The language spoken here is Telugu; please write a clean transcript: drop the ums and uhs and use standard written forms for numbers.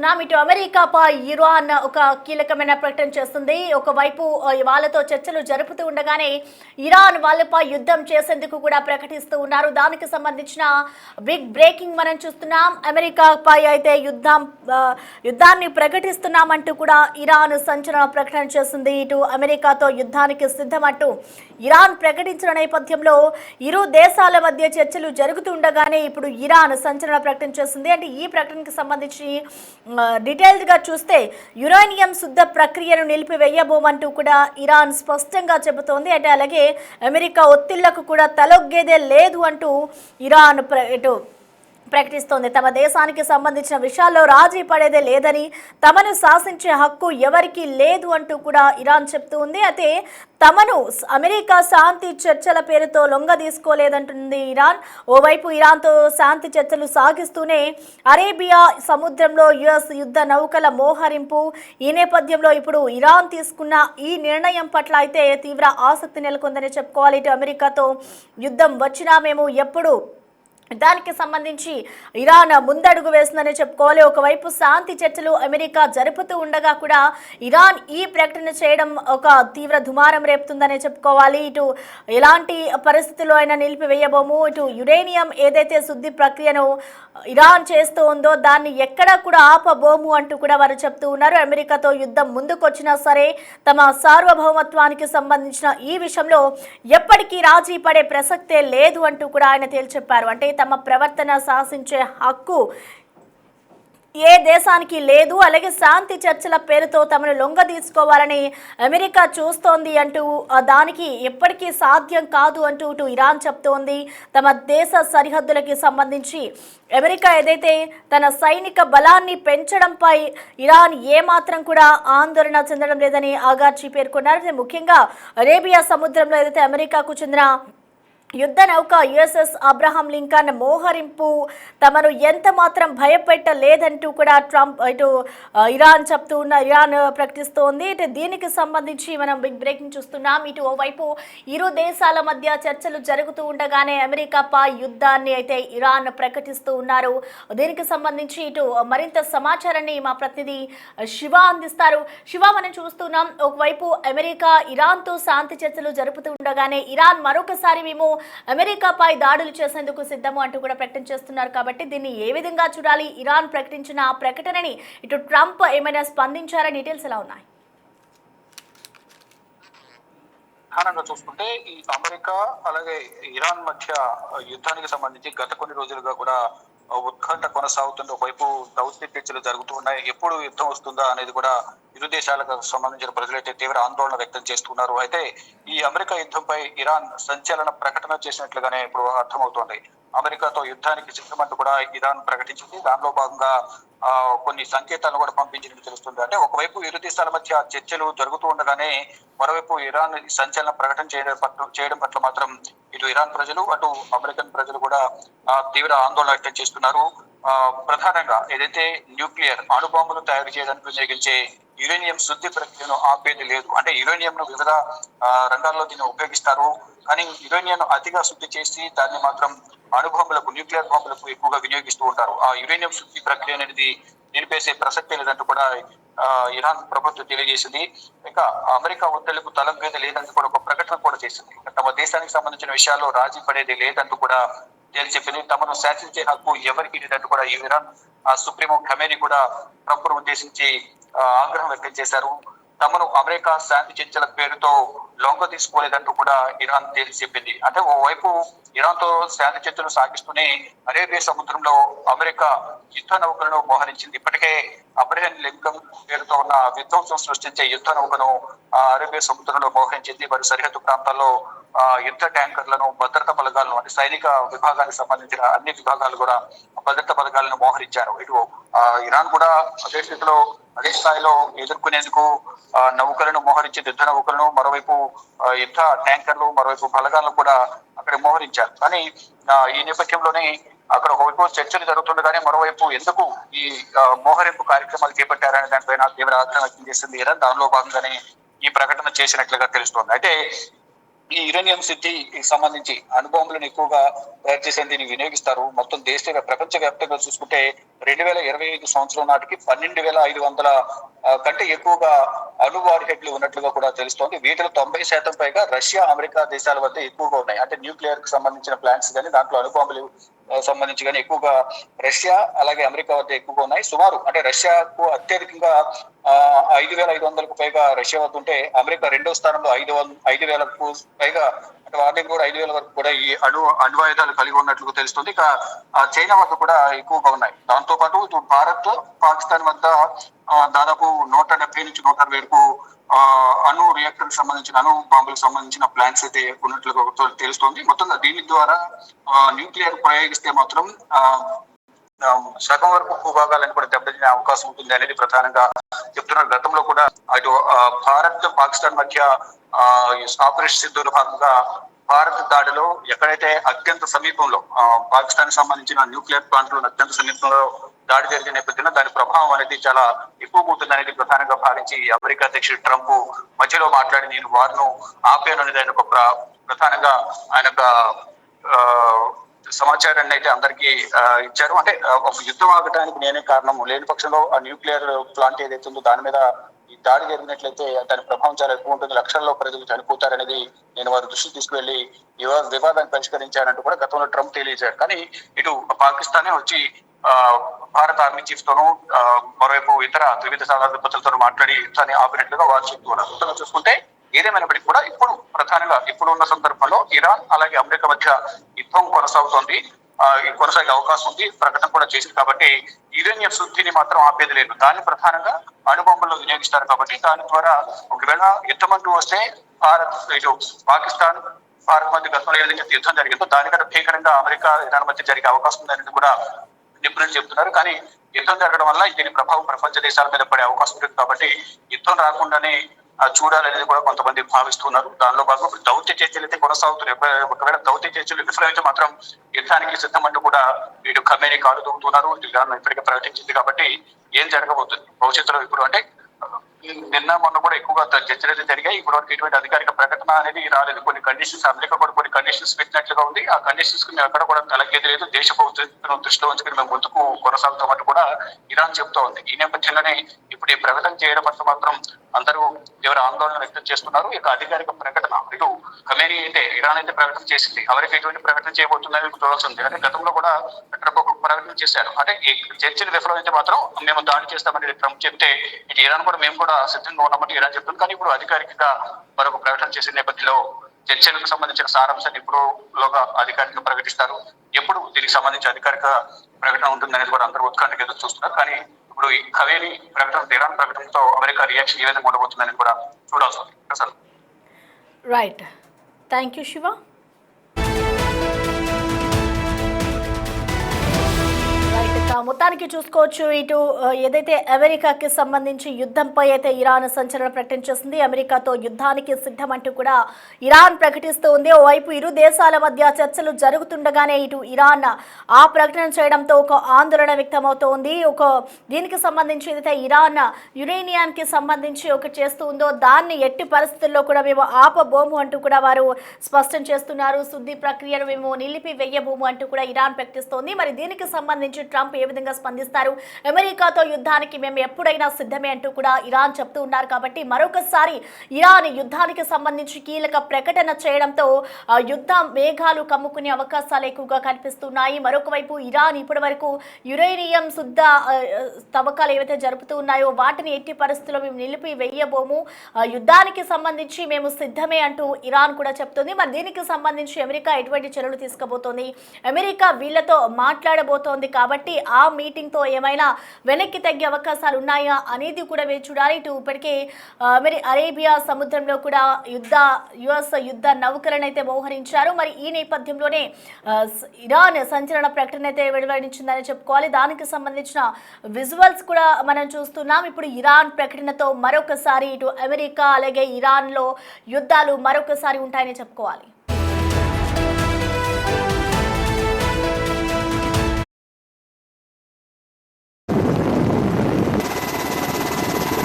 చూస్తున్నాం. ఇటు అమెరికాపై ఇరాన్ ఒక కీలకమైన ప్రకటన చేస్తుంది. ఒకవైపు వాళ్ళతో చర్చలు జరుపుతూ ఉండగానే ఇరాన్ వాళ్ళపై యుద్ధం చేసేందుకు కూడా ప్రకటిస్తూ ఉన్నారు. దానికి సంబంధించిన బిగ్ బ్రేకింగ్ మనం చూస్తున్నాం. అమెరికాపై అయితే యుద్ధాన్ని ప్రకటిస్తున్నామంటూ కూడా ఇరాన్ సంచలన ప్రకటన చేస్తుంది. ఇటు అమెరికాతో యుద్ధానికి సిద్ధమంటూ ఇరాన్ ప్రకటించిన నేపథ్యంలో ఇరు దేశాల మధ్య చర్చలు జరుగుతుండగానే ఇప్పుడు ఇరాన్ సంచలన ప్రకటన చేస్తుంది. అంటే ఈ ప్రకటనకు సంబంధించి డీటెయిల్డ్ గా చూస్తే యురేనియం శుద్ధ ప్రక్రియను నిలిపివేయబోమంటూ కూడా ఇరాన్ స్పష్టంగా చెబుతోంది. అంటే అలాగే అమెరికా ఒత్తిళ్లకు కూడా తలొగ్గేదే లేదు అంటూ ఇరాన్ ప్రకటిస్తోంది. తమ దేశానికి సంబంధించిన విషయాల్లో రాజీ పడేదే లేదని, తమను శాసించే హక్కు ఎవరికి లేదు అంటూ కూడా ఇరాన్ చెప్తూ ఉంది. అయితే తమను అమెరికా శాంతి చర్చల పేరుతో లొంగ తీసుకోలేదంటుంది ఇరాన్. ఓవైపు ఇరాన్తో శాంతి చర్చలు సాగిస్తూనే అరేబియా సముద్రంలో యుఎస్ యుద్ధ నౌకల మోహరింపు. ఈ నేపథ్యంలో ఇప్పుడు ఇరాన్ తీసుకున్న ఈ నిర్ణయం పట్ల అయితే తీవ్ర ఆసక్తి నెలకొందని చెప్పుకోవాలి. ఇటు అమెరికాతో యుద్ధం వచ్చినా మేము ఎప్పుడు దానికి సంబంధించి ఇరాన్ ముందడుగు వేస్తుందని చెప్పుకోవాలి. ఒకవైపు శాంతి చర్చలు అమెరికా జరుపుతూ ఉండగా కూడా ఇరాన్ ఈ ప్రకటన చేయడం ఒక తీవ్ర దుమారం రేపుతుందని చెప్పుకోవాలి. ఇటు ఎలాంటి పరిస్థితుల్లో అయినా నిలిపివేయబోము, ఇటు యురేనియం ఏదైతే శుద్ధి ప్రక్రియను ఇరాన్ చేస్తూ ఉందో దాన్ని ఎక్కడా కూడా ఆపబోము అంటూ కూడా వారు చెప్తూ ఉన్నారు. అమెరికాతో యుద్ధం ముందుకొచ్చినా సరే తమ సార్వభౌమత్వానికి సంబంధించిన ఈ విషయంలో ఎప్పటికీ రాజీ పడే ప్రసక్తే లేదు అంటూ కూడా ఆయన తేల్చెప్పారు. అంటే తమ ప్రవర్తన శాసించే హక్కు ఏ దేశానికి లేదు, అలాగే శాంతి చర్చల పేరుతో తమను లొంగ తీసుకోవాలని అమెరికా చూస్తోంది అంటూ దానికి ఎప్పటికీ సాధ్యం కాదు అంటూ ఇటు ఇరాన్ చెప్తోంది. తమ దేశ సరిహద్దులకి సంబంధించి అమెరికా ఏదైతే తన సైనిక బలాన్ని పెంచడంపై ఇరాన్ ఏమాత్రం కూడా ఆందోళన చెందడం లేదని ఆగార్చి పేర్కొన్నారు. ముఖ్యంగా అరేబియా సముద్రంలో ఏదైతే అమెరికాకు చెందిన యుద్ధ నౌక యుఎస్ఎస్ అబ్రహాం లింకన్ మోహరింపు తమను ఎంత మాత్రం భయపెట్టలేదంటూ కూడా ఇరాన్ ప్రకటిస్తోంది. ఇటు దీనికి సంబంధించి మనం బిగ్ బ్రేకింగ్ చూస్తున్నాం. ఇటు ఓవైపు ఇరు దేశాల మధ్య చర్చలు జరుగుతూ ఉండగానే అమెరికాపై యుద్ధాన్ని అయితే ఇరాన్ ప్రకటిస్తూ ఉన్నారు. దీనికి సంబంధించి ఇటు మరింత సమాచారాన్ని మా ప్రతినిధి శివ అందిస్తారు. శివ, మనం చూస్తున్నాం ఒకవైపు అమెరికా ఇరాన్తో శాంతి చర్చలు జరుపుతూ ఉండగానే ఇరాన్ మరొకసారి మేము అమెరికాపై దాడులు చేసేందుకు సిద్ధము అంటూ కూడా ప్రకటన చేస్తున్నారు. కాబట్టి దీన్ని ఏ విధంగా చూడాలి? ఇరాన్ ప్రకటించిన ఆ ప్రకటనని ఇటు ట్రంప్ ఏమైనా స్పందించారా? డీటెయిల్స్ ఎలా ఉన్నాయి? ప్రధానంగా చూసుకుంటే ఈ అమెరికా అలాగే ఇరాన్ మధ్య యుద్ధానికి సంబంధించి గత కొన్ని రోజులుగా కూడా ఉత్కంఠ కొనసాగుతుంది. ఒకవైపు దౌత్య చర్చలు జరుగుతూ ఉన్నాయి. ఎప్పుడు యుద్ధం వస్తుందా అనేది కూడా ఇరు దేశాలకు సంబంధించిన ప్రజలైతే తీవ్ర ఆందోళన వ్యక్తం చేస్తున్నారు. అయితే ఈ అమెరికా యుద్ధంపై ఇరాన్ సంచలన ప్రకటన చేసినట్లుగానే ఇప్పుడు అర్థమవుతోంది. అమెరికాతో యుద్ధానికి సిద్ధమంటూ కూడా ఇరాన్ ప్రకటించింది. దానిలో భాగంగా కొన్ని సంకేతాలను కూడా పంపించినట్టు తెలుస్తుంది. అంటే ఒకవైపు ఇరు దేశాల మధ్య చర్చలు జరుగుతూ ఉండగానే మరోవైపు ఇరాన్ సంచలన ప్రకటన చేయడం పట్ల మాత్రం ఇటు ఇరాన్ ప్రజలు అటు అమెరికన్ ప్రజలు కూడా తీవ్ర ఆందోళన వ్యక్తం చేస్తున్నారు. ప్రధానంగా ఏదైతే న్యూక్లియర్ అణుబాంబులు తయారు చేయడానికి వినియోగించే యురేనియం శుద్ధి ప్రక్రియను ఆపేది లేదు. అంటే యురేనియం ను వివిధ రంగాల్లో దీన్ని ఉపయోగిస్తారు, కానీ యురేనియం అతిగా శుద్ధి చేసి దాన్ని మాత్రం అణుబాంబులకు న్యూక్లియర్ బాంబులకు ఎక్కువగా వినియోగిస్తూ ఉంటారు. ఆ యురేనియం శుద్ధి ప్రక్రియ అనేది నిలిపేసే ప్రసక్తే లేదంటూ కూడా ఇరాన్ ప్రభుత్వం తెలియజేసింది. ఇంకా అమెరికా ఒత్తిళ్లకు తలగ్గేది లేదంటూ కూడా ఒక ప్రకటన కూడా చేసింది. తమ దేశానికి సంబంధించిన విషయాల్లో రాజీ పడేది లేదంటూ కూడా తేల్చెప్పింది. తమను శాసించే హక్కు ఎవరికి లేదంటూ కూడా ఇరాన్ సుప్రీమో ఖమేనీ కూడా ట్రంప్ను ఉద్దేశించి ఆగ్రహం వ్యక్తం చేశారు. తమను అమెరికా శాంతి చర్చల పేరుతో లొంగ తీసుకోలేదంటూ కూడా ఇరాన్ తేల్చి చెప్పింది. అంటే ఓవైపు ఇరాన్ తో శాంతి చర్చలు సాగిస్తూనే అరేబియా సముద్రంలో అమెరికా యుద్ధ నౌకలను మోహరించింది. ఇప్పటికే అబ్రహాం లింకన్ పేరుతో ఉన్న విధ్వంసం సృష్టించే యుద్ధ నౌకను అరేబియా సముద్రంలో మోహరించింది. మరి సరిహద్దు ప్రాంతాల్లో యుద్ధ ట్యాంకర్లను, భద్రతా బలగాలను, అంటే సైనిక విభాగానికి సంబంధించిన అన్ని విభాగాలు కూడా భద్రతా బలగాలను మోహరించారు. ఇటు ఇరాన్ కూడా అదే స్థితిలో అదే స్థాయిలో ఎదుర్కొనేందుకు నౌకలను మోహరించింది, యుద్ధ నౌకలను, మరోవైపు యుద్ధ ట్యాంకర్లు, మరోవైపు బలగాలను కూడా అక్కడ మోహరించారు. కానీ ఈ నేపథ్యంలోనే అక్కడ ఒకవైపు చర్చలు జరుగుతుండగానే మరోవైపు ఎందుకు ఈ మోహరింపు కార్యక్రమాలు చేపట్టారనే దానిపైన తీవ్ర ఆగ్రహం వ్యక్తం చేసింది ఇరాన్. దానిలో భాగంగానే ఈ ప్రకటన చేసినట్లుగా తెలుస్తోంది. అయితే ఈ యురేనియం శుద్ధికి సంబంధించి అణుబాంబులను ఎక్కువగా తయారు చేసే దీన్ని వినియోగిస్తారు. మొత్తం ప్రపంచ వ్యాప్తంగా చూసుకుంటే 2025 సంవత్సరం నాటికి 12,500 కంటే ఎక్కువగా అణు వార్ హెడ్లు ఉన్నట్లుగా కూడా తెలుస్తోంది. వీటిలో 90% పైగా రష్యా, అమెరికా దేశాల వద్ద ఎక్కువగా ఉన్నాయి. అంటే న్యూక్లియర్ కి సంబంధించిన ప్లాంట్స్ కానీ, దాంట్లో అణుబాంబులు సంబంధించి కానీ ఎక్కువగా రష్యా అలాగే అమెరికా వద్ద ఎక్కువగా ఉన్నాయి. సుమారు అంటే రష్యాకు అత్యధికంగా 5,500కు పైగా రష్యా వద్ద ఉంటే, అమెరికా రెండో స్థానంలో 5,000కు పైగా, అంటే వారి దగ్గర కూడా 5,000 వరకు కూడా ఈ అణ్వాయుధాలు కలిగి ఉన్నట్లు తెలుస్తుంది. ఇక చైనా వద్ద కూడా ఎక్కువగా ఉన్నాయి. దాంతో పాటు ఇటు భారత్, పాకిస్తాన్ వద్ద దాదాపు 170 నుంచి 160 అణు రియాక్టర్ సంబంధించిన అణు బాంబులకు సంబంధించిన ప్లాంట్స్ అయితే ఉన్నట్లుగా తెలుస్తోంది. మొత్తంగా దీని ద్వారా న్యూక్లియర్ ప్రయోగిస్తే మాత్రం సగం వరకు భూభాగాలను కూడా దెబ్బతినే అవకాశం ఉంటుంది అనేది ప్రధానంగా చెప్తున్నారు. గతంలో కూడా అటు భారత్, పాకిస్తాన్ మధ్య ఆపరేషన్ సింధూర్ భాగంగా భారత్ దాడిలో ఎక్కడైతే అత్యంత సమీపంలో పాకిస్తాన్ సంబంధించిన న్యూక్లియర్ ప్లాంట్లు అత్యంత సమీపంలో దాడి జరిగిన నేపథ్యంలో దాని ప్రభావం అనేది చాలా ఎక్కువగా ఉంటుంది అనేది ప్రధానంగా భావించి అమెరికా అధ్యక్షుడు ట్రంప్ మధ్యలో మాట్లాడి నేను వారిను ఆపాను అనేది ఆయన ఒక ప్రధానంగా ఆయన సమాచారాన్ని అయితే అందరికీ ఇచ్చారు. అంటే ఒక యుద్ధం ఆగటానికి నేనే కారణం, లేని పక్షంలో ఆ న్యూక్లియర్ ప్లాంట్ ఏదైతే ఉందో దాని మీద ఈ దాడి జరిగినట్లయితే దాని ప్రభావం చాలా ఎక్కువ ఉంటుంది, లక్షల్లో ప్రజలు చనిపోతారనేది నేను వారి దృష్టికి తీసుకువెళ్లి వివాదాన్ని పరిష్కరించారంటూ కూడా గతంలో ట్రంప్ తెలియజేశారు. కానీ ఇటు పాకిస్తానే వచ్చి భారత ఆర్మీ చీఫ్ తోనూ మరోవైపు ఇతర త్రివిధ సాధారణతలతో మాట్లాడి యుద్ధాన్ని ఆపినట్లుగా వారు చెప్తున్నారు. చూసుకుంటే ఏదేమైనప్పటికీ కూడా ఇప్పుడు ప్రధానంగా ఇప్పుడు ఉన్న సందర్భంలో ఇరాన్ అలాగే అమెరికా మధ్య యుద్ధం కొనసాగుతోంది. కొనసాగే అవకాశం ఉంది, ప్రకటన కూడా చేసింది. కాబట్టి యురేనియం శుద్ధిని మాత్రం ఆపేది లేదు. దాన్ని ప్రధానంగా అణుబాంబుల్లో వినియోగిస్తారు. కాబట్టి దాని ద్వారా ఒకవేళ యుద్ధమంటూ వస్తే భారత్, ఇటు పాకిస్తాన్, భారత్ మధ్య గతంలో ఏదైతే యుద్ధం జరిగిందో దానికంటే భీకరంగా అమెరికా, ఇరాన్ మధ్య జరిగే అవకాశం ఉందనేది కూడా నిపుణులు చెప్తున్నారు. కానీ యుద్ధం జరగడం వల్ల దీని ప్రభావం ప్రపంచ దేశాల మీద పడే అవకాశం ఉంటుంది. కాబట్టి యుద్ధం రాకుండానే చూడాలనేది కూడా కొంతమంది భావిస్తున్నారు. దానిలో భాగంగా దౌత్య చర్చలు అయితే కొనసాగుతున్నాయి. ఒకవేళ దౌత్య చర్చలు విఫలమైతే మాత్రం యుద్ధానికి సిద్ధమంటూ కూడా వీడు ఖమేనీ కాలు దూకుతున్నారు. ఇరాన్ ఇప్పటికే ప్రకటించింది. కాబట్టి ఏం జరగబోతుంది భవిష్యత్తులో ఇప్పుడు అంటే నిన్న మొన్న కూడా ఎక్కువగా చర్చలు అయితే జరిగాయి. ఇప్పుడు వరకు ఎటువంటి అధికారిక ప్రకటన అనేది రాలేదు. కొన్ని కండిషన్స్, అమెరికా కూడా కొన్ని కండిషన్స్ పెట్టినట్లుగా ఉంది. ఆ కండిషన్స్ కి మేము ఎక్కడ కూడా తలకేది లేదు, దేశ భవిష్యత్తును దృష్టిలో ఉంచుకుని మేము ముందుకు కొనసాగుతామంటూ కూడా ఇరాన్ చెప్తా ఉంది. ఈ నేపథ్యంలోనే ఇప్పుడు ఈ ప్రకటన చేయడం పట్ల మాత్రం అందరూ తీవ్ర ఆందోళన వ్యక్తం చేస్తున్నారు. ఇక అధికారిక ప్రకటన ఇటు ఖమేనీ అయితే, ఇరాన్ అయితే ప్రకటన చేసింది, అమెరికా ఎటువంటి ప్రకటన చేయబోతుందని చూడాల్సి ఉంది. అంటే గతంలో కూడా ట్రంప్ ఒక ప్రకటన చేశారు. అంటే చర్చలు విఫలమైతే మాత్రం మేము దాడి చేస్తామని ట్రంప్ చెప్తే ఇటు ఇరాన్ కూడా మేము కూడా సిద్ధంగా ఉన్నామని ఇరాన్ చెప్తుంది. కానీ ఇప్పుడు అధికారికంగా మరొక ప్రకటన చేసిన నేపథ్యంలో చర్చలకు సంబంధించిన సారాంశాన్ని ఇప్పుడులోగా అధికారికంగా ప్రకటిస్తారు. ఎప్పుడు దీనికి సంబంధించి అధికారిక ప్రకటన ఉంటుందనేది కూడా అందరూ ఉత్కంఠగా ఎదురు చూస్తున్నారు. కానీ ఇప్పుడు ఈ ఖమేనీ ప్రకటన, ఇరాన్ ప్రకటనతో అమెరికా రియాక్షన్ ఏ విధంగా ఉండబోతుందని కూడా చూడాల్సి ఉంది. అసలు రైట్, థ్యాంక్ యూ శివ. మొత్తానికి చూసుకోవచ్చు, ఇటు ఏదైతే అమెరికాకి సంబంధించి యుద్ధంపై అయితే ఇరాన్ సంచలన ప్రకటన చేస్తుంది. అమెరికాతో యుద్ధానికి సిద్ధమంటూ కూడా ఇరాన్ ప్రకటిస్తూ ఉంది. ఓవైపు ఇరు దేశాల మధ్య చర్చలు జరుగుతుండగానే ఇటు ఇరాన్ ఆ ప్రకటన చేయడంతో ఒక ఆందోళన వ్యక్తమవుతోంది. దీనికి సంబంధించి ఏదైతే ఇరాన్ యురేనియానికి సంబంధించి ఒకటి చేస్తూ ఉందో దాన్ని ఎట్టి పరిస్థితుల్లో కూడా మేము ఆపబోము అంటూ కూడా వారు స్పష్టం చేస్తున్నారు. శుద్ధి ప్రక్రియను మేము నిలిపివేయబోము అంటూ కూడా ఇరాన్ ప్రకటిస్తోంది. మరి దీనికి సంబంధించి ట్రంప్ ఏ విధంగా స్పందిస్తారు? అమెరికాతో యుద్ధానికి మేము ఎప్పుడైనా సిద్ధమే అంటూ కూడా ఇరాన్ చెప్తూ ఉన్నారు. కాబట్టి మరొకసారి ఇరాన్ యుద్ధానికి సంబంధించి కీలక ప్రకటన చేయడంతో యుద్ధ మేఘాలు కమ్ముకునే అవకాశాలు ఎక్కువగా కనిపిస్తున్నాయి. మరొక వైపు ఇరాన్ ఇప్పటి వరకు యురేనియం శుద్ధ తవ్వకాలు ఏవైతే జరుపుతూ ఉన్నాయో వాటిని ఎట్టి పరిస్థితుల్లో మేము నిలిపి వేయబోము, యుద్ధానికి సంబంధించి మేము సిద్ధమే అంటూ ఇరాన్ కూడా చెప్తుంది. మరి దీనికి సంబంధించి అమెరికా ఎటువంటి చర్యలు తీసుకోబోతోంది? అమెరికా వీళ్లతో మాట్లాడబోతోంది కాబట్టి ఆ మీటింగ్ తో ఏమైనా వెనక్కి తగ్గే అవకాశాలు ఉన్నాయా అనేది కూడా వేచి చూడాలి. ఇటు ఇప్పటికే మరి అరేబియా సముద్రంలో కూడా యుఎస్ యుద్ధ నౌకలను అయితే మోహరించారు. మరి ఈ నేపథ్యంలోనే ఇరాన్ సంచలన ప్రకటన అయితే వెలువడించిందని చెప్పుకోవాలి. దానికి సంబంధించిన విజువల్స్ కూడా మనం చూస్తున్నాం. ఇప్పుడు ఇరాన్ ప్రకటనతో మరొకసారి ఇటు అమెరికా అలాగే ఇరాన్లో యుద్ధాలు మరొకసారి ఉంటాయని చెప్పుకోవాలి.